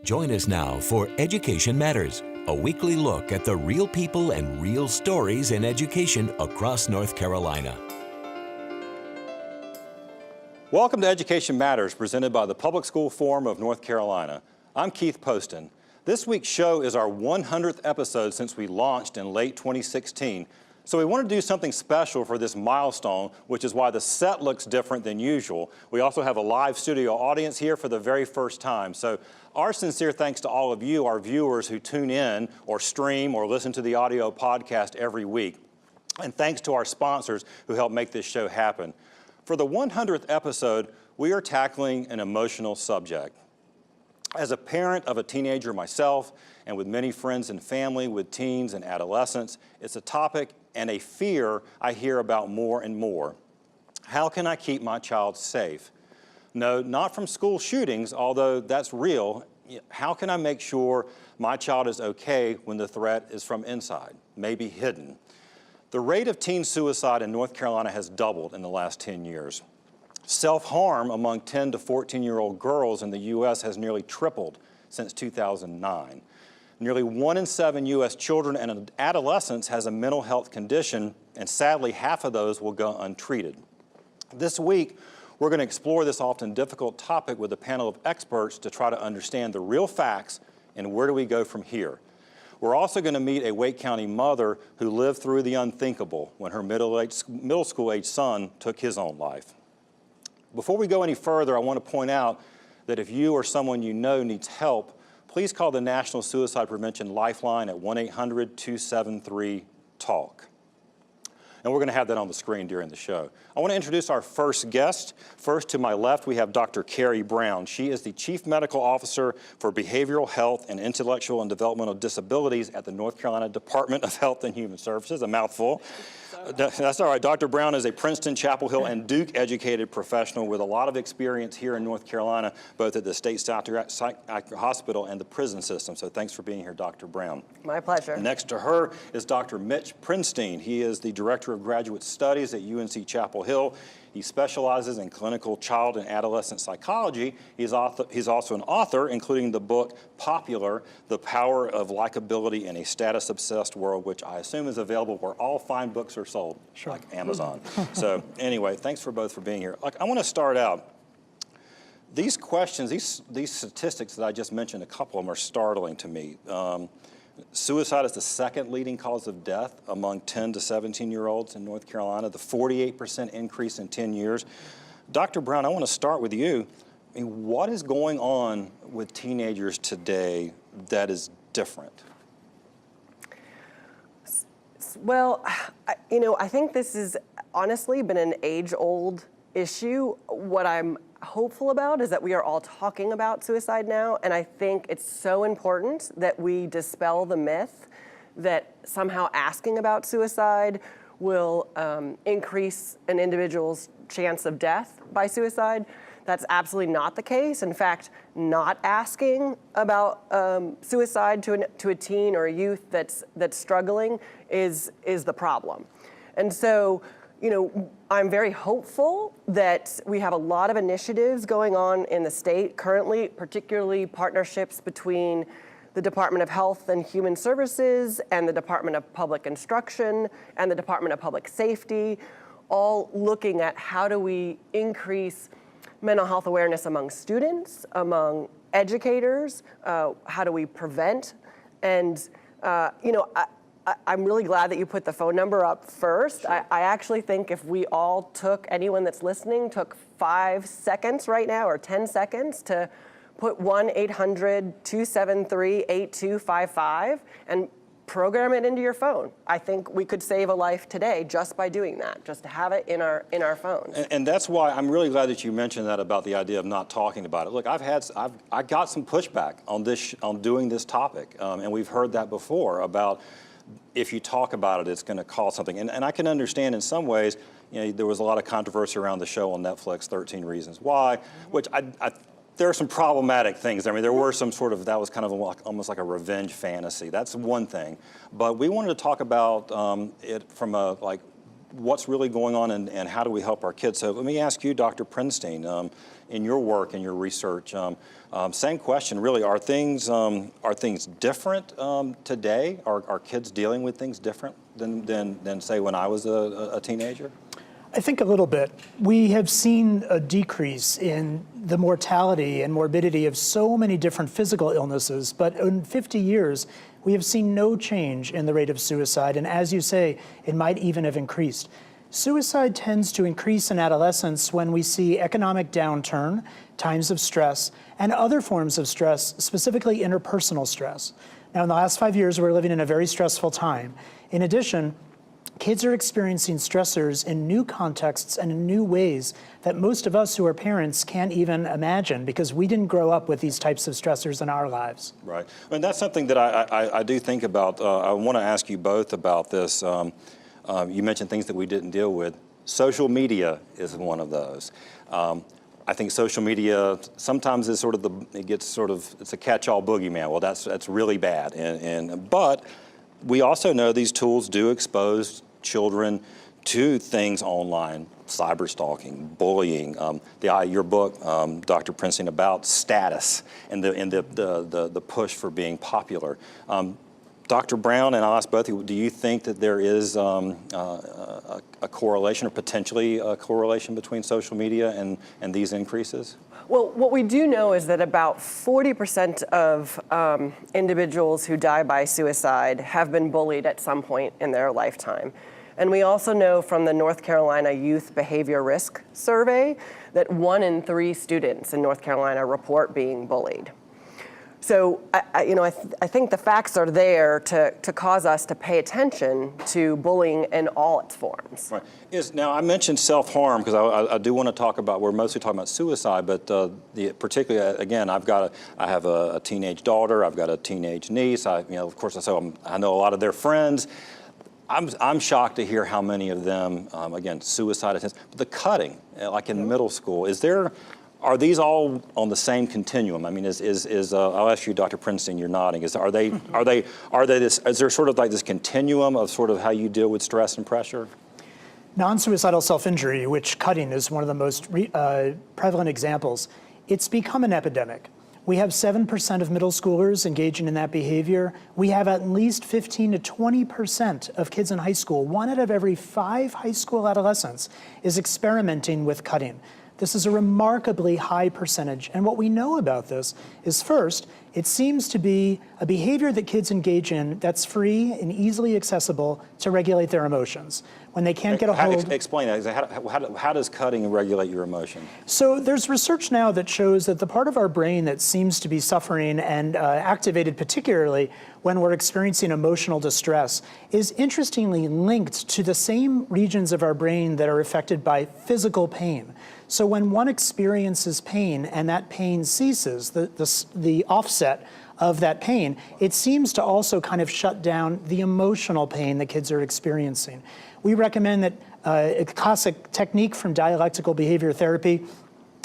Join us now for Education Matters, a weekly look at the real people and real stories in education across North Carolina. Welcome to Education Matters, presented by the Public School Forum of North Carolina. I'm Keith Poston. This week's show is our 100th episode since we launched in late 2016. So we want to do something special for this milestone, which is why the set looks different than usual. We also have a live studio audience here for the very first time. So our sincere thanks to all of you, our viewers who tune in or stream or listen to the audio podcast every week. And thanks to our sponsors who help make this show happen. For the 100th episode, we are tackling an emotional subject. As a parent of a teenager myself, and with many friends and family with teens and adolescents, it's a topic and a fear I hear about more and more. How can I keep my child safe? No, not from school shootings, although that's real. How can I make sure my child is okay when the threat is from inside, maybe hidden? The rate of teen suicide in North Carolina has doubled in the last 10 years. Self-harm among 10 to 14-year-old girls in the U.S. has nearly tripled since 2009. Nearly 1 in 7 U.S. children and adolescents has a mental health condition, and sadly, half of those will go untreated. This week, we're going to explore this often difficult topic with a panel of experts to try to understand the real facts and where do we go from here. We're also going to meet a Wake County mother who lived through the unthinkable when her middle school-age son took his own life. Before we go any further, I want to point out that if you or someone you know needs help, please call the National Suicide Prevention Lifeline at 1-800-273-TALK. And we're going to have that on the screen during the show. I want to introduce our first guest. First, to my left, we have Dr. Carrie Brown. She is the Chief Medical Officer for Behavioral Health and Intellectual and Developmental Disabilities at the North Carolina Department of Health and Human Services, a mouthful. That's all right. Dr. Brown is a Princeton, Chapel Hill, and Duke-educated professional with a lot of experience here in North Carolina, both at the State Psychiatric Hospital and the prison system. So thanks for being here, Dr. Brown. My pleasure. Next to her is Dr. Mitch Prinstein. He is the Director of Graduate Studies at UNC Chapel Hill. He specializes in clinical child and adolescent psychology. He's also an author, including the book Popular, The Power of Likability in a Status-Obsessed World, which I assume is available where all fine books are sold, sure, like Amazon. So anyway, thanks for both for being here. I want to start out. These questions, these statistics that I just mentioned, a couple of them are startling to me. Suicide is the second leading cause of death among 10 to 17-year-olds in North Carolina, the 48% increase in 10 years. Dr. Brown, I want to start with you. I mean, what is going on with teenagers today that is different? Well, I think this has honestly been an age-old issue. What I'm hopeful about is that we are all talking about suicide now, and I think it's so important that we dispel the myth that somehow asking about suicide will increase an individual's chance of death by suicide. That's absolutely not the case. In fact, not asking about suicide to a teen or a youth that's struggling is the problem. And so, I'm very hopeful that we have a lot of initiatives going on in the state currently, particularly partnerships between the Department of Health and Human Services and the Department of Public Instruction and the Department of Public Safety, all looking at how do we increase mental health awareness among students, among educators, how do we prevent, and I'm really glad that you put the phone number up first. Sure. I actually think if we all anyone that's listening took 5 seconds right now or 10 seconds to put 1-800-273-8255 and program it into your phone. I think we could save a life today just by doing that, just to have it in our phones. And that's why I'm really glad that you mentioned that about the idea of not talking about it. Look, I got some pushback on doing this topic, and we've heard that before about if you talk about it, it's going to cause something. And I can understand in some ways, there was a lot of controversy around the show on Netflix, 13 Reasons Why, which there are some problematic things. I mean, there were some that was kind of almost like a revenge fantasy. That's one thing. But we wanted to talk about it from what's really going on and how do we help our kids. So let me ask you, Dr. Prinstein, in your work and your research, same question really, are things different today? Are kids dealing with things different than say when I was a teenager? I think a little bit. We have seen a decrease in the mortality and morbidity of so many different physical illnesses, but in 50 years, we have seen no change in the rate of suicide, and as you say, it might even have increased. Suicide tends to increase in adolescence when we see economic downturn, times of stress, and other forms of stress, specifically interpersonal stress. Now, in the last 5 years, we're living in a very stressful time. In addition, kids are experiencing stressors in new contexts and in new ways that most of us who are parents can't even imagine because we didn't grow up with these types of stressors in our lives. Right. And that's something that I do think about. I want to ask you both about this. You mentioned things that we didn't deal with. Social media is one of those. I think social media sometimes is sort of it's a catch-all boogeyman. Well, that's really bad. But we also know these tools do expose children to things online, cyber stalking, bullying. Your book, Dr. Prinstein, about status and the push for being popular. Dr. Brown, and I'll ask both of you, do you think that there is a correlation or potentially a correlation between social media and these increases? Well, what we do know is that about 40% of individuals who die by suicide have been bullied at some point in their lifetime. And we also know from the North Carolina Youth Behavior Risk Survey that 1 in 3 students in North Carolina report being bullied. So, I think the facts are there to cause us to pay attention to bullying in all its forms. Right. Now, I mentioned self-harm because I do want to talk about, we're mostly talking about suicide, but particularly, again, I have a teenage daughter, I've got a teenage niece, of course, I know a lot of their friends. I'm shocked to hear how many of them, again, suicide attempts, but the cutting, like in middle school, are these all on the same continuum? I mean, I'll ask you, Dr. Prinstein, you're nodding. Is there sort of like this continuum of sort of how you deal with stress and pressure? Non-suicidal self-injury, which cutting is one of the most prevalent examples, it's become an epidemic. We have 7% of middle schoolers engaging in that behavior. We have at least 15 to 20% of kids in high school. 1 out of every 5 high school adolescents is experimenting with cutting. This is a remarkably high percentage. And what we know about this is, first, it seems to be a behavior that kids engage in that's free and easily accessible to regulate their emotions. When they can't get a hold... Explain that. How does cutting regulate your emotion? So there's research now that shows that the part of our brain that seems to be suffering and activated particularly when we're experiencing emotional distress is interestingly linked to the same regions of our brain that are affected by physical pain. So when one experiences pain and that pain ceases, the offset of that pain, it seems to also kind of shut down the emotional pain that kids are experiencing. We recommend that a classic technique from dialectical behavior therapy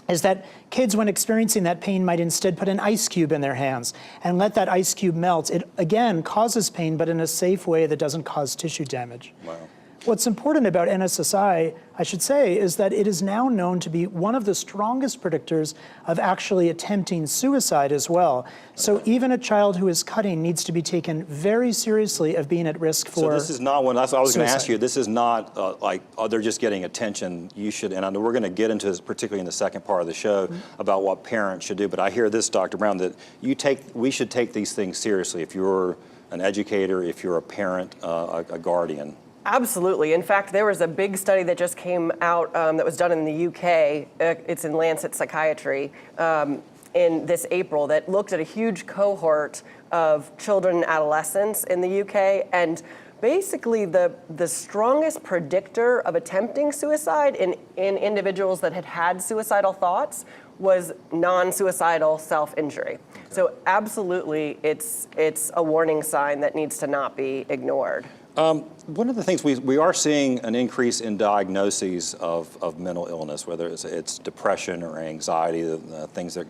is that kids, when experiencing that pain, might instead put an ice cube in their hands and let that ice cube melt. It, again, causes pain, but in a safe way that doesn't cause tissue damage. Wow. What's important about NSSI, I should say, is that it is now known to be one of the strongest predictors of actually attempting suicide as well. So even a child who is cutting needs to be taken very seriously of being at risk for So this is not one, I was going to suicide. ask you, this is not like, oh, they're just getting attention. You should, and I know we're going to get into this, particularly in the second part of the show, about what parents should do. But I hear this, Dr. Brown, that we should take these things seriously if you're an educator, if you're a parent, a guardian. Absolutely. In fact, there was a big study that just came out that was done in the UK. It's in Lancet Psychiatry in this April that looked at a huge cohort of children and adolescents in the UK. And basically the strongest predictor of attempting suicide in individuals that had suicidal thoughts was non-suicidal self-injury. Okay. So absolutely, it's a warning sign that needs to not be ignored. One of the things we are seeing an increase in diagnoses of mental illness, whether it's depression or anxiety, things that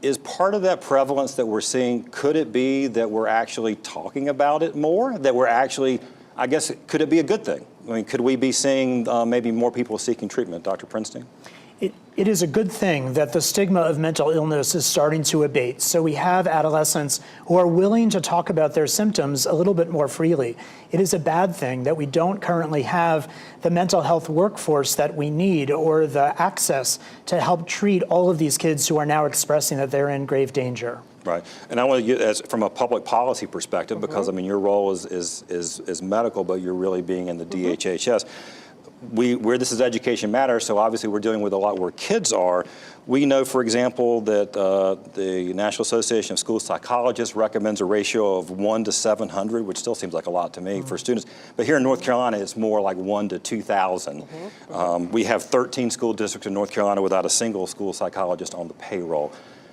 is part of that prevalence that we're seeing. Could it be that we're actually talking about it more? That we're actually, I guess, could it be a good thing? I mean, could we be seeing maybe more people seeking treatment, Dr. Prinstein? It is a good thing that the stigma of mental illness is starting to abate. So we have adolescents who are willing to talk about their symptoms a little bit more freely. It is a bad thing that we don't currently have the mental health workforce that we need or the access to help treat all of these kids who are now expressing that they're in grave danger. Right, and I want to get as from a public policy perspective, because I mean your role is medical, but you're really being in the DHHS. Where this is Education Matters, so obviously we're dealing with a lot where kids are. We know, for example, that the National Association of School Psychologists recommends a ratio of 1 to 700, which still seems like a lot to me for students. But here in North Carolina, it's more like 1 to 2,000. We have 13 school districts in North Carolina without a single school psychologist on the payroll.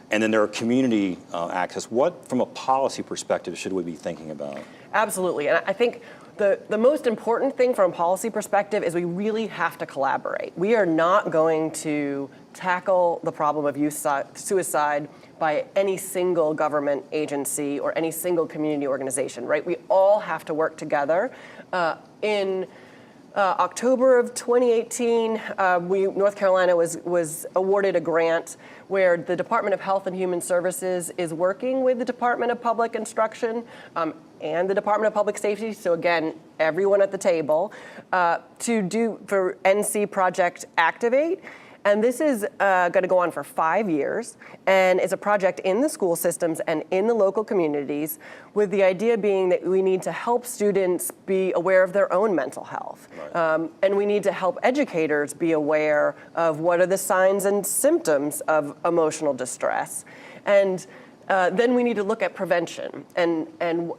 And then there are community access. What, from a policy perspective, should we be thinking about? Absolutely, and I think the most important thing from a policy perspective is we really have to collaborate. We are not going to tackle the problem of youth suicide by any single government agency or any single community organization, right? We all have to work together. In October of 2018, North Carolina was awarded a grant where the Department of Health and Human Services is working with the Department of Public Instruction and the Department of Public Safety, so again, everyone at the table, to do for NC Project Activate. And this is going to go on for 5 years, and it's a project in the school systems and in the local communities, with the idea being that we need to help students be aware of their own mental health. Right. And we need to help educators be aware of what are the signs and symptoms of emotional distress. And then we need to look at prevention and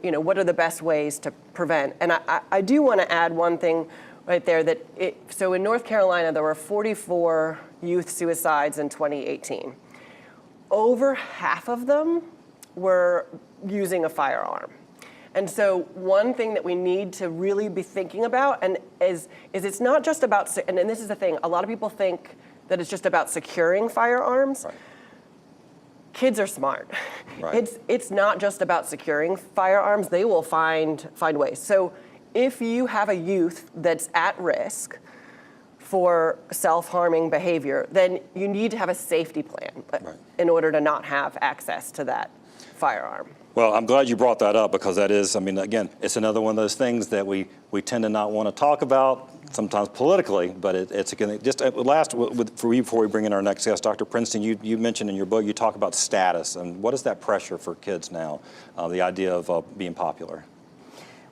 you know, what are the best ways to prevent. And I do want to add one thing right there, that so in North Carolina, there were 44 youth suicides in 2018. Over half of them were using a firearm. And so one thing that we need to really be thinking about is it's not just about, and this is the thing, a lot of people think that it's just about securing firearms. Right. Kids are smart. Right. It's not just about securing firearms. They will find ways. So if you have a youth that's at risk for self-harming behavior, then you need to have a safety plan in order to not have access to that firearm. Well, I'm glad you brought that up, because that is, I mean, again, it's another one of those things that we tend to not want to talk about, sometimes politically, but it's again, just last for you before we bring in our next guest, Dr. Prinstein, you mentioned in your book, you talk about status, and what is that pressure for kids now, the idea of being popular?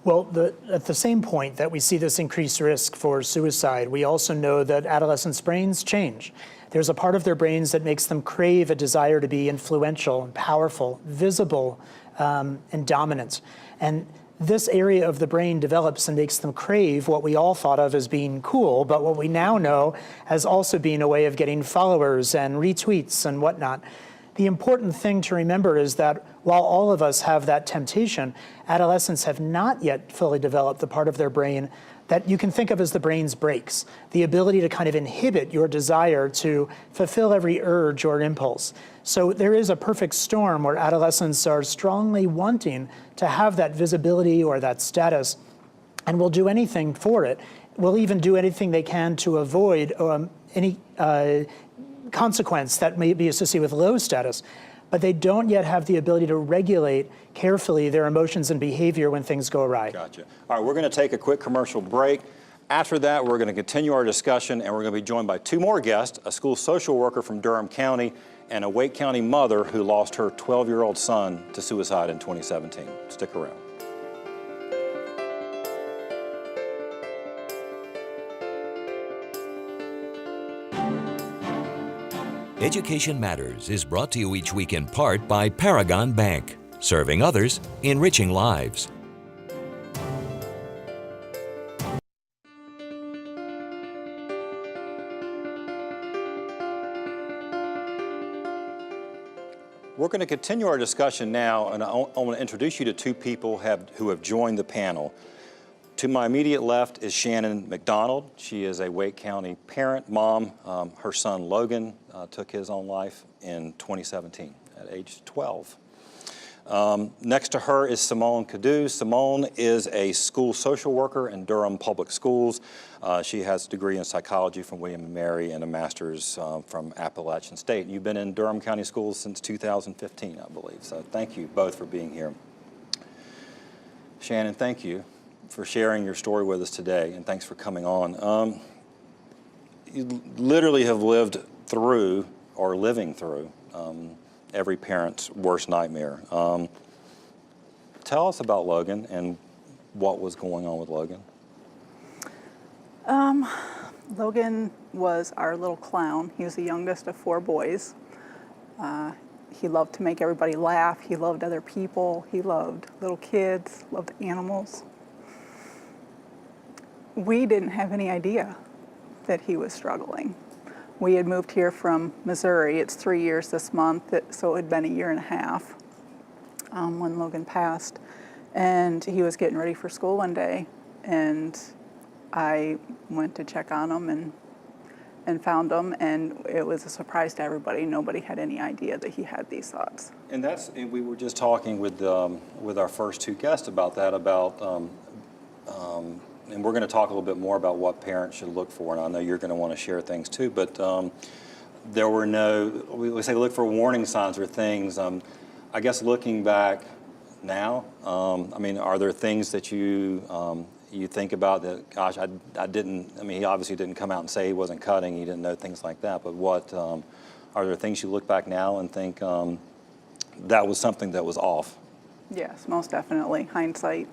Well, at the same point that we see this increased risk for suicide, we also know that adolescents' brains change. There's a part of their brains that makes them crave a desire to be influential and powerful, visible, and dominant. And this area of the brain develops and makes them crave what we all thought of as being cool, but what we now know as also being a way of getting followers and retweets and whatnot. The important thing to remember is that while all of us have that temptation, adolescents have not yet fully developed the part of their brain that you can think of as the brain's brakes, the ability to kind of inhibit your desire to fulfill every urge or impulse. So there is a perfect storm where adolescents are strongly wanting to have that visibility or that status, and will do anything for it. Will even do anything they can to avoid any consequence that may be associated with low status, but they don't yet have the ability to regulate carefully their emotions and behavior when things go awry. Gotcha. All right, we're going to take a quick commercial break. After that, we're going to continue our discussion, and we're going to be joined by two more guests, a school social worker from Durham County and a Wake County mother who lost her 12-year-old son to suicide in 2017. Stick around. Education Matters is brought to you each week in part by Paragon Bank, serving others, enriching lives. We're going to continue our discussion now, and I want to introduce you to two people who have joined the panel. To my immediate left is Shannon McDonald. She is a Wake County parent, mom. Her son Logan took his own life in 2017 at age 12. Next to her is Simone Cadu. Simone is a school social worker in Durham Public Schools. She has a degree in psychology from William & Mary and a master's from Appalachian State. You've been in Durham County Schools since 2015, I believe. So thank you both for being here. Shannon, thank you for sharing your story with us today, and thanks for coming on. You literally have lived through, or living through, every parent's worst nightmare. Tell us about Logan and what was going on with Logan. Logan was our little clown. He was the youngest of 4 boys. He loved to make everybody laugh. He loved other people. He loved little kids, loved animals. We didn't have any idea that he was struggling. We had moved here from Missouri. It's 3 years this month, so it had been 1.5 years when Logan passed. And he was getting ready for school one day, and I went to check on him and found him, and it was a surprise to everybody. Nobody had any idea that he had these thoughts. And we were just talking with our first 2 guests about that, and we're going to talk a little bit more about what parents should look for, and I know you're going to want to share things too, but there were we say look for warning signs or things. I guess looking back now, I mean, are there things that you think about that, gosh, I didn't, I mean, he obviously didn't come out and say he wasn't cutting, he didn't know things like that, but what, are there things you look back now and think that was something that was off? Yes, most definitely, hindsight.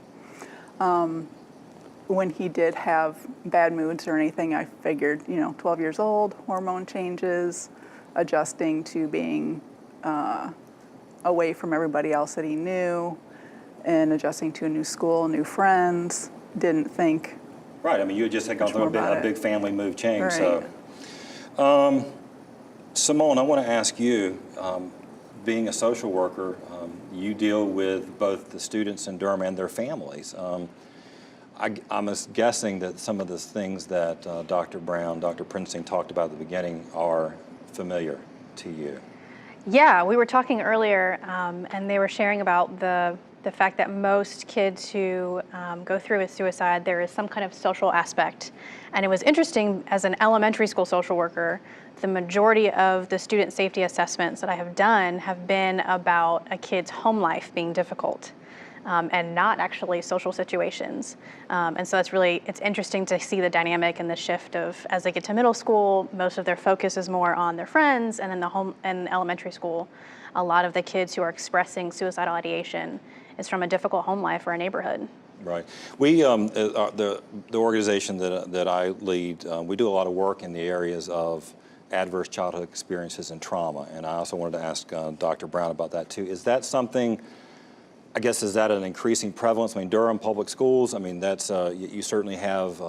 When he did have bad moods or anything, I figured, 12 years old, hormone changes, adjusting to being away from everybody else that he knew, and adjusting to a new school, new friends. Didn't think. Right, I mean, you just had gone through a big family move change. Right. So, Simone, I want to ask you, being a social worker, you deal with both the students in Durham and their families. I'm guessing that some of the things that Dr. Brown, Dr. Prinstein talked about at the beginning are familiar to you. Yeah, we were talking earlier, and they were sharing about the fact that most kids who go through with suicide, there is some kind of social aspect. And it was interesting, as an elementary school social worker, the majority of the student safety assessments that I have done have been about a kid's home life being difficult. And not actually social situations. And so it's interesting to see the dynamic and the shift of, as they get to middle school, most of their focus is more on their friends, and in in elementary school, a lot of the kids who are expressing suicidal ideation is from a difficult home life or a neighborhood. Right. We, the organization that I lead, we do a lot of work in the areas of adverse childhood experiences and trauma. And I also wanted to ask Dr. Brown about that too. Is that something, I guess, is that an increasing prevalence? I mean, Durham Public Schools, I mean, that's, you certainly have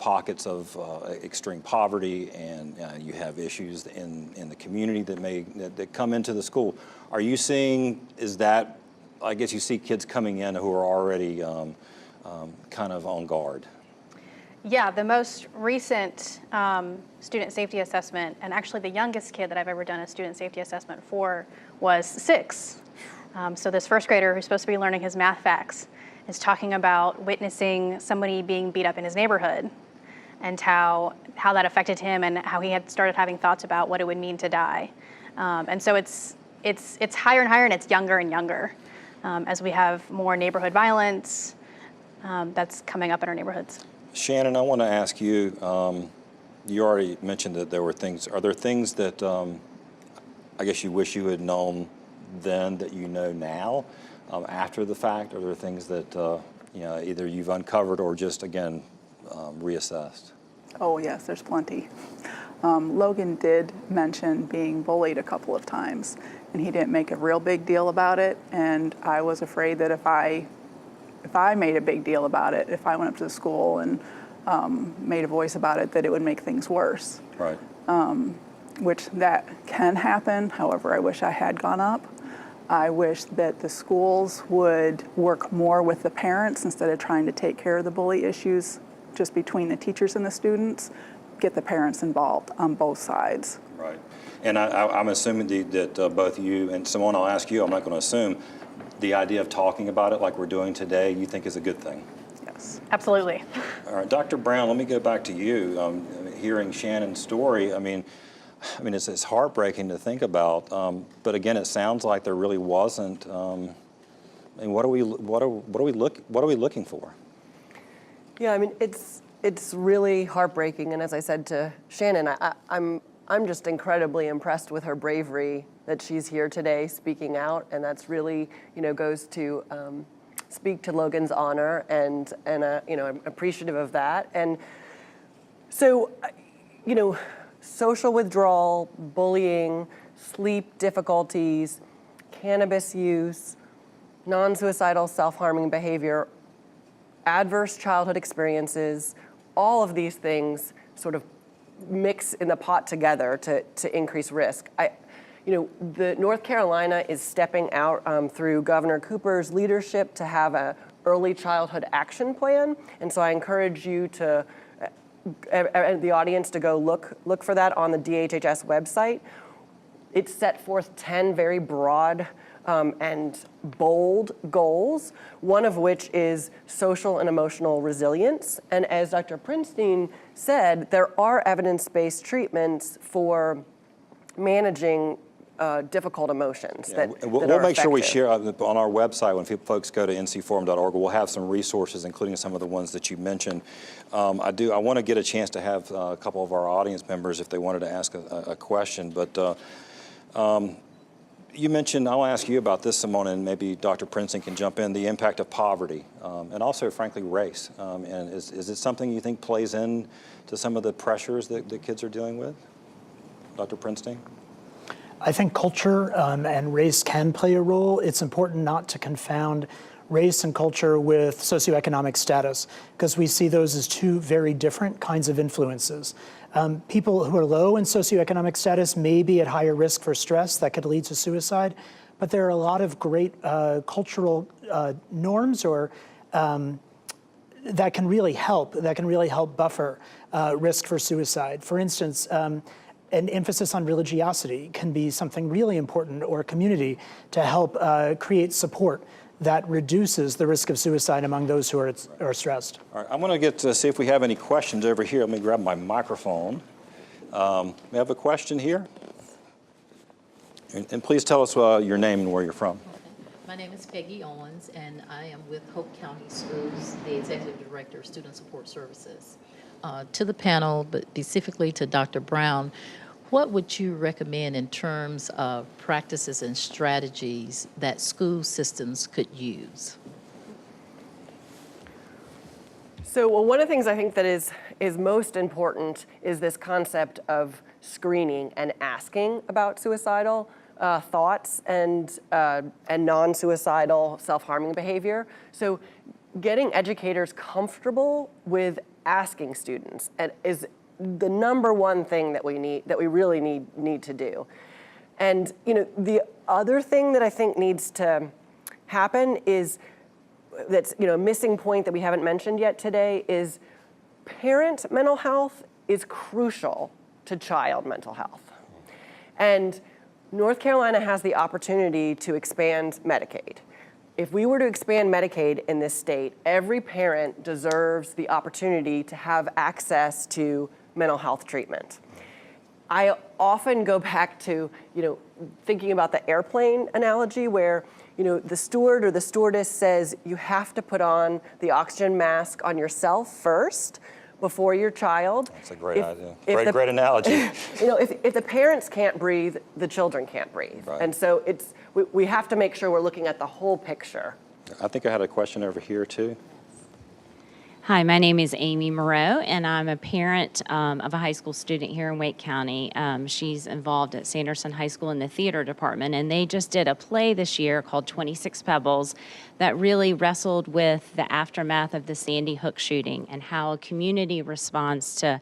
pockets of extreme poverty, and you have issues in the community that come into the school. Are you seeing, is that, I guess you see kids coming in who are already kind of on guard? Yeah, the most recent student safety assessment, and actually the youngest kid that I've ever done a student safety assessment for was 6. So this first grader, who's supposed to be learning his math facts, is talking about witnessing somebody being beat up in his neighborhood, and how that affected him, and how he had started having thoughts about what it would mean to die. And so it's higher and higher, and it's younger and younger as we have more neighborhood violence that's coming up in our neighborhoods. Shannon, I want to ask you, you already mentioned that there were things, are there things that I guess you wish you had known then that you know now after the fact? Are there things that either you've uncovered or just, again, reassessed? Oh yes, there's plenty. Logan did mention being bullied a couple of times, and he didn't make a real big deal about it, and I was afraid that if I made a big deal about it, if I went up to the school and made a voice about it, that it would make things worse. Right. Which that can happen. However, I wish I had gone up. I wish that the schools would work more with the parents instead of trying to take care of the bully issues just between the teachers and the students. Get the parents involved on both sides. Right. And I'm assuming that both you and Simone, I'll ask you, I'm not going to assume, the idea of talking about it like we're doing today, you think is a good thing? Yes. Absolutely. All right, Dr. Brown, let me go back to you. Hearing Shannon's story, I mean, it's heartbreaking to think about. But again, it sounds like there really wasn't. And what are we looking for? Yeah, I mean, it's really heartbreaking, and as I said to Shannon, I'm just incredibly impressed with her bravery that she's here today speaking out, and that's really, goes to speak to Logan's honor, and I'm appreciative of that. And so, social withdrawal, bullying, sleep difficulties, cannabis use, non-suicidal self-harming behavior, adverse childhood experiences, all of these things sort of mix in the pot together to increase risk. The North Carolina is stepping out through Governor Cooper's leadership to have an early childhood action plan, and so I encourage you to, the audience, to go look for that on the DHHS website. It set forth 10 very broad and bold goals, one of which is social and emotional resilience. And as Dr. Prinstein said, there are evidence-based treatments for managing difficult emotions we'll make sure we share on our website when folks go to ncforum.org. We'll have some resources, including some of the ones that you mentioned. I want to get a chance to have a couple of our audience members if they wanted to ask a question, but you mentioned, I'll ask you about this, Simone, and maybe Dr. Princeton can jump in, the impact of poverty and also, frankly, race. And is it something you think plays in to some of the pressures that kids are dealing with? Dr. Princeton? I think culture and race can play a role. It's important not to confound race and culture with socioeconomic status, because we see those as two very different kinds of influences. People who are low in socioeconomic status may be at higher risk for stress that could lead to suicide, but there are a lot of great cultural norms or that can really help buffer risk for suicide. For instance, an emphasis on religiosity can be something really important, or community, to help create support that reduces the risk of suicide among those who are stressed. All right, I'm going to get to see if we have any questions over here. Let me grab my microphone. We have a question here. And please tell us your name and where you're from. My name is Peggy Owens, and I am with Hope County Schools, the Executive Director of Student Support Services. To the panel, but specifically to Dr. Brown, what would you recommend in terms of practices and strategies that school systems could use? So, well, one of the things I think that is most important is this concept of screening and asking about suicidal thoughts and non-suicidal self-harming behavior. So, getting educators comfortable with asking students is the number one thing that we really need to do. And the other thing that I think needs to happen is that's a missing point that we haven't mentioned yet today is parent mental health is crucial to child mental health. And North Carolina has the opportunity to expand Medicaid. If we were to expand Medicaid in this state, every parent deserves the opportunity to have access to mental health treatment. I often go back to, thinking about the airplane analogy where, the steward or the stewardess says you have to put on the oxygen mask on yourself first before your child. That's a great idea. Great analogy. If the parents can't breathe, the children can't breathe. Right. And so we have to make sure we're looking at the whole picture. I think I had a question over here too. Hi, my name is Amy Moreau, and I'm a parent of a high school student here in Wake County. She's involved at Sanderson High School in the theater department, and they just did a play this year called 26 Pebbles that really wrestled with the aftermath of the Sandy Hook shooting and how a community responds to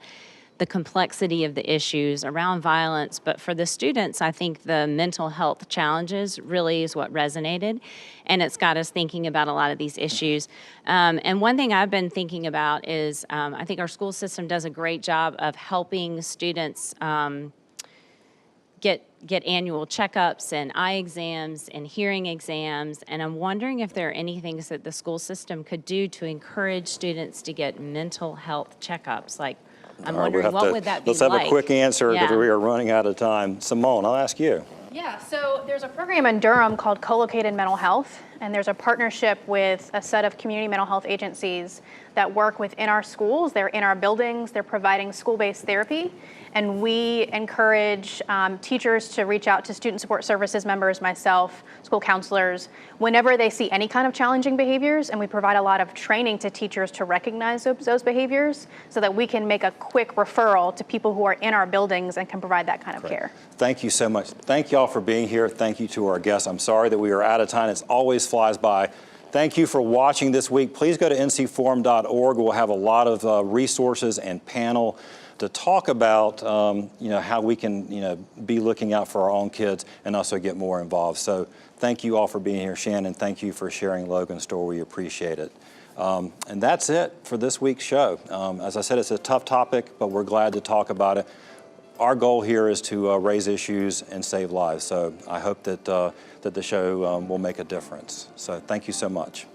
the complexity of the issues around violence. But for the students, I think the mental health challenges really is what resonated, and it's got us thinking about a lot of these issues. And one thing I've been thinking about is I think our school system does a great job of helping students get annual checkups and eye exams and hearing exams, and I'm wondering if there are any things that the school system could do to encourage students to get mental health checkups. Like, I'm wondering what would that be like? Let's have a quick answer because Yeah. we are running out of time. Simone, I'll ask you. Yeah, so there's a program in Durham called Co-Located Mental Health, and there's a partnership with a set of community mental health agencies that work within our schools. They're in our buildings, they're providing school-based therapy, and we encourage teachers to reach out to student support services members, myself, school counselors, whenever they see any kind of challenging behaviors, and we provide a lot of training to teachers to recognize those behaviors so that we can make a quick referral to people who are in our buildings and can provide that kind of care. Thank you so much. Thank y'all for being here. Thank you to our guests. I'm sorry that we are out of time. It always flies by. Thank you for watching this week. Please go to ncforum.org. We'll have a lot of resources and panel to talk about how we can be looking out for our own kids and also get more involved. So thank you all for being here. Shannon, thank you for sharing Logan's story. We appreciate it. And that's it for this week's show. As I said, it's a tough topic, but we're glad to talk about it. Our goal here is to raise issues and save lives. So I hope that the show will make a difference. So thank you so much.